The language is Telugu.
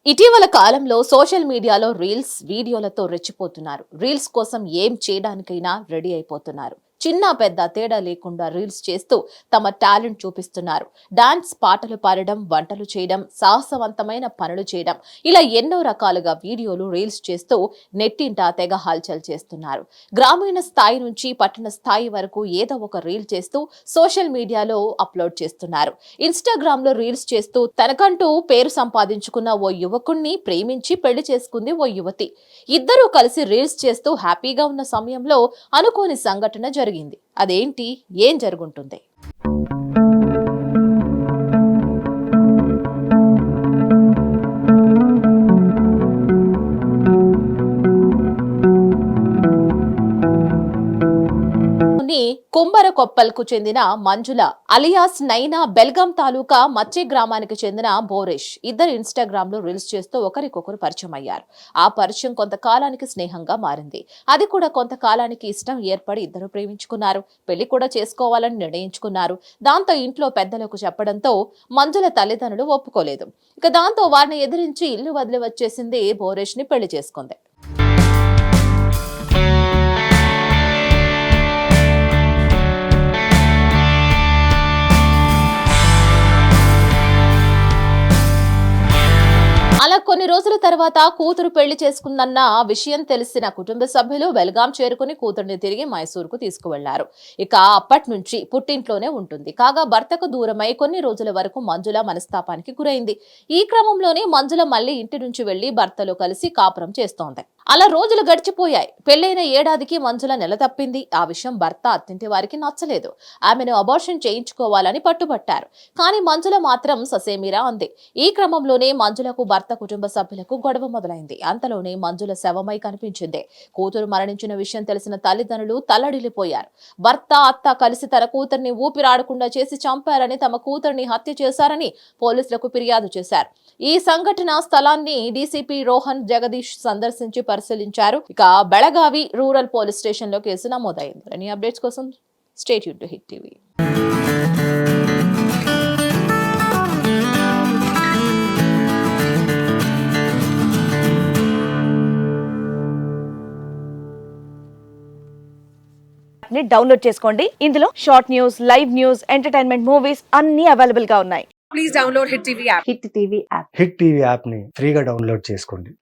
ఇటీవల కాలంలో సోషల్ మీడియాలో రీల్స్ వీడియోలతో రెచ్చిపోతున్నారు. రీల్స్ కోసం ఏం చేయడానికైనా రెడీ అయిపోతున్నారు. చిన్న పెద్ద తేడా లేకుండా రీల్స్ చేస్తూ తమ టాలెంట్ చూపిస్తున్నారు. డాన్స్, పాటలు పాడడం, వంటలు చేయడం, సాహసవంతమైన పనులు చేయడం, ఇలా ఎన్నో రకాలుగా వీడియోలు రీల్స్ చేస్తూ నెట్టింట తెగ హల్చల్ చేస్తున్నారు. గ్రామీణ స్థాయి నుంచి పట్టణ స్థాయి వరకు ఏదో ఒక రీల్ చేస్తూ సోషల్ మీడియాలో అప్లోడ్ చేస్తున్నారు. ఇన్స్టాగ్రామ్ లో రీల్స్ చేస్తూ తనకంటూ పేరు సంపాదించుకున్న ఓ యువకుణ్ణి ప్రేమించి పెళ్లి చేసుకుంది ఓ యువతి. ఇద్దరూ కలిసి రీల్స్ చేస్తూ హ్యాపీగా ఉన్న సమయంలో అనుకోని సంఘటన జరిగింది. అదేంటి, ఏం జరుగుంటుంది? కుంబరకొప్పల్కు చెందిన మంజుల అలియాస్ నైనా బెల్గాం తాలూకా మచ్చి గ్రామానికి చెందిన బోరేష్ ఇద్దరు ఇన్స్టాగ్రామ్ లో రీల్స్ చేస్తూ ఒకరికొకరు పరిచయం అయ్యారు. ఆ పరిచయం కొంతకాలానికి స్నేహంగా మారింది. అది కూడా కొంతకాలానికి ఇష్టం ఏర్పడి ఇద్దరు ప్రేమించుకున్నారు. పెళ్లి కూడా చేసుకోవాలని నిర్ణయించుకున్నారు. దాంతో ఇంట్లో పెద్దలకు చెప్పడంతో మంజుల తల్లిదండ్రులు ఒప్పుకోలేదు. దాంతో వారిని ఎదిరించి ఇల్లు వదిలి వచ్చేసింది. బోరేష్ ని పెళ్లి చేసుకుంది. అలా కొన్ని రోజుల తర్వాత కూతురు పెళ్లి చేసుకుందన్న విషయం తెలిసిన కుటుంబ సభ్యులు బెల్గాం చేరుకుని కూతురిని తిరిగి మైసూరుకు తీసుకువెళ్లారు. ఇక అప్పటి నుంచి పుట్టింట్లోనే ఉంటుంది. కాగా భర్తకు దూరమై కొన్ని రోజుల వరకు మంజుల మనస్తాపానికి గురైంది. ఈ క్రమంలోనే మంజుల మళ్లీ ఇంటి నుంచి వెళ్లి భర్తలో కలిసి కాపురం చేస్తోంది. అలా రోజులు గడిచిపోయాయి. పెళ్లైన ఏడాదికి మంజుల నెల తప్పింది. ఆ విషయం భర్త, అత్తింటి వారికి నచ్చలేదు. ఆమెను అబార్షన్ చేయించుకోవాలని పట్టుబట్టారు. కానీ మంజుల మాత్రం ససేమిరా అంది. ఈ క్రమంలోనే మంజులకు భర్త కుటుంబ సభ్యులకు గొడవ మొదలైంది. అంతలోనే మంజుల శవమై కనిపించింది. కూతురు మరణించిన విషయం తెలిసిన తల్లిదండ్రులు తల్లడిల్లిపోయారు. భర్త, అత్త కలిసి తన కూతుర్ని ఊపిరాడకుండా చేసి చంపారని, తమ కూతుర్ని హత్య చేశారని పోలీసులకు ఫిర్యాదు చేశారు. ఈ సంఘటన స్థలాన్ని డీసీపీ రోహన్ జగదీష్ సందర్శించి పరిశీలించారు. ఇక బెళగావి రూరల్ పోలీస్ స్టేషన్ లో కేసు నమోదైంది. అన్ని అప్డేట్స్ కోసం stay tuned to hit TV. Download చేసుకోండి. ఇందులో short news, live news, entertainment, movies అన్ని అవైలబుల్ గా ఉన్నాయి. Please download hit TV app. Hit TV app ని ఫ్రీగా డౌన్లోడ్ చేసుకోండి.